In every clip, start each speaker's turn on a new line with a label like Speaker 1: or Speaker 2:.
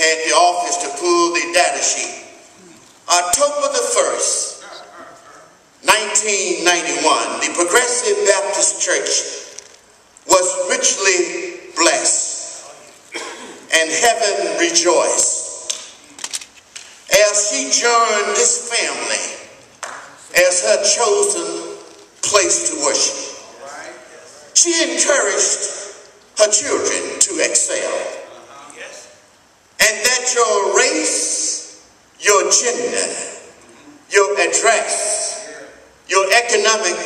Speaker 1: at the office to pull the data sheet. October the 1st, 1991, the Progressive Baptist Church was richly blessed, and heaven rejoiced as she joined this family as her chosen place to worship. She encouraged her children to excel, and that your race, your gender, your address, your economic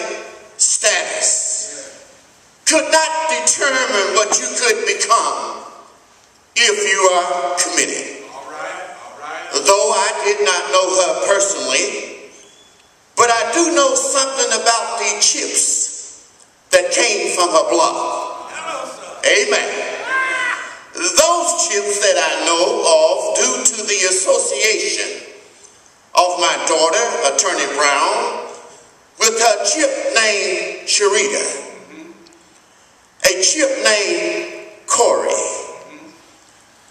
Speaker 1: status could not determine what you could become if you are committed. Though I did not know her personally, but I do know something about the chips that came from her blood. Amen. Those chips that I know of due to the association of my daughter, Attorney Brown, with her chip named Sharita, a chip named Corey,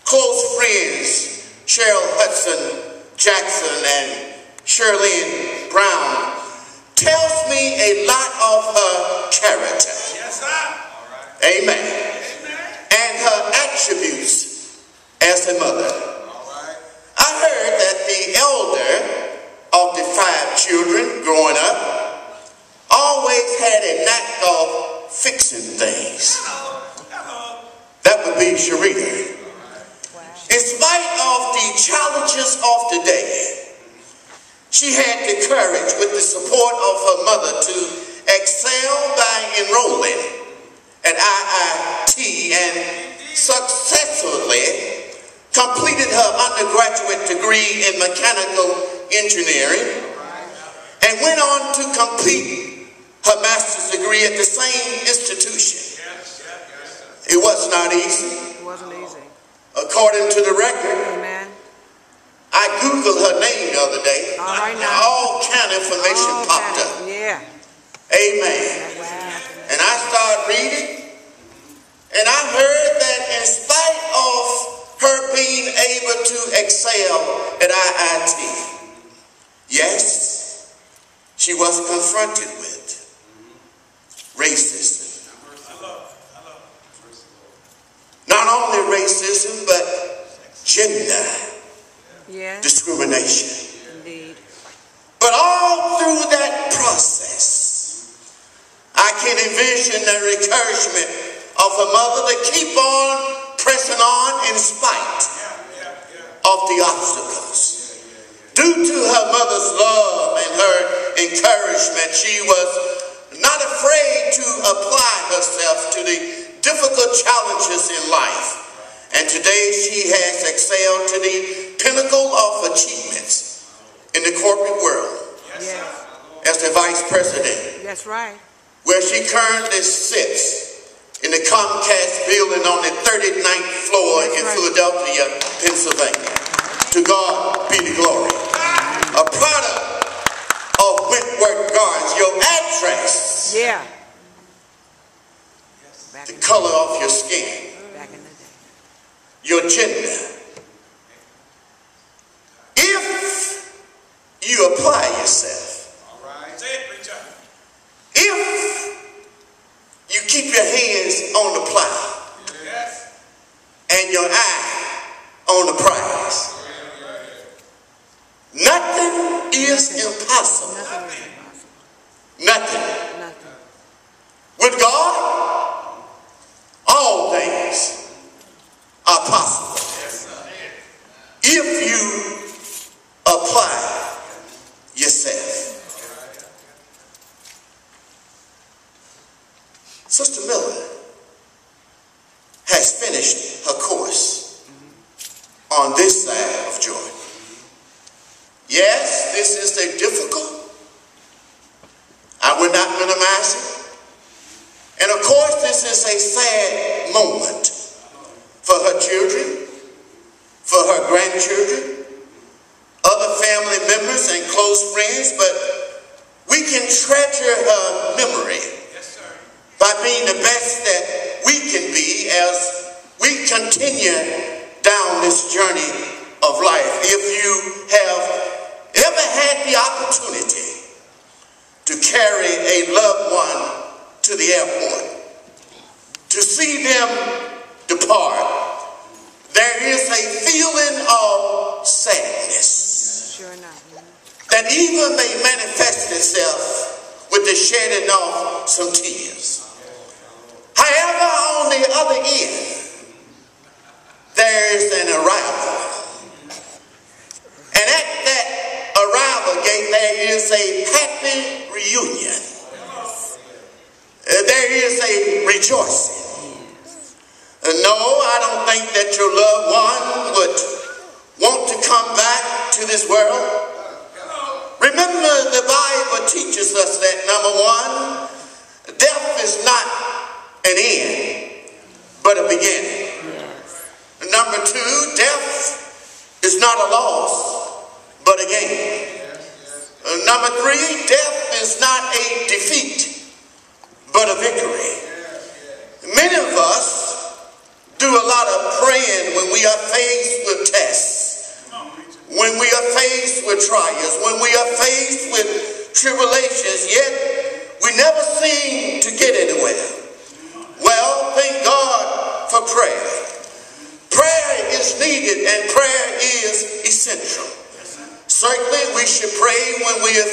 Speaker 1: close friends Cheryl Hudson Jackson and Shirlene Brown, tells me a lot of her character. Yes, sir. Amen. And her attributes as a mother. I heard that the elder of the 5 children growing up always had a knack of fixing things. That would be Sharita. In spite of the challenges of the day, she had the courage, with the support of her mother, to excel by enrolling at IIT and successfully completed her undergraduate degree in mechanical engineering and went on to complete her master's degree at the same institution. It was not easy.
Speaker 2: It wasn't easy.
Speaker 1: According to the record,
Speaker 2: amen,
Speaker 1: I Googled her name the other day. All kind of information popped up.
Speaker 2: Yeah.
Speaker 1: Amen. And I started reading, and I heard that in spite of her being able to excel at IIT, yes, she was confronted with racism. Not only racism, but gender discrimination.
Speaker 2: Indeed.
Speaker 1: But all through that process, I can envision the encouragement of a mother to keep on pressing on in spite of the obstacles. Due to her mother's love and her encouragement, she was not afraid to apply herself to the difficult challenges in life. And today she has excelled to the pinnacle of achievements in the corporate world as the vice president.
Speaker 2: That's right.
Speaker 1: Where she currently sits in the Comcast building on the 39th floor in Philadelphia, Pennsylvania. To God be the glory. A product of Wentworth Gardens. Your address.
Speaker 2: Yeah.
Speaker 1: The color of your skin.
Speaker 2: Back in the day.
Speaker 1: Your gender. If you apply yourself. All right. If you keep your hands on the plow. Yes. And your eye on the prize. Nothing is impossible. Nothing. With God, all things are possible. If you apply yourself. Sister Miller has finished her course on this side of Jordan. Yes, this is a difficult. I will not minimize it. And of course, this is a sad moment for her children, for her grandchildren, other family members and close friends, but we can treasure her memory by being the best that we can be as we continue down this journey of life, if you have ever had the opportunity to carry a loved one to the airport, to see them depart, there is a feeling of sadness that even may manifest itself with the shedding of some tears. However, on the other end, there is an arrival. And at that arrival gate, there is a happy reunion. There is a rejoicing. No, I don't think that your loved one would want to come back to this world. Remember, the Bible teaches us that, number one, death is not an end, but a beginning. Number two, death is not a loss, but a gain. Number three, death is not a defeat, but a victory. Many of us do a lot of praying when we are faced with tests, when we are faced with trials, when we are faced with tribulations, yet we never seem to get anywhere. Well, thank God for prayer. Prayer is needed and prayer is essential. Certainly we should pray when we are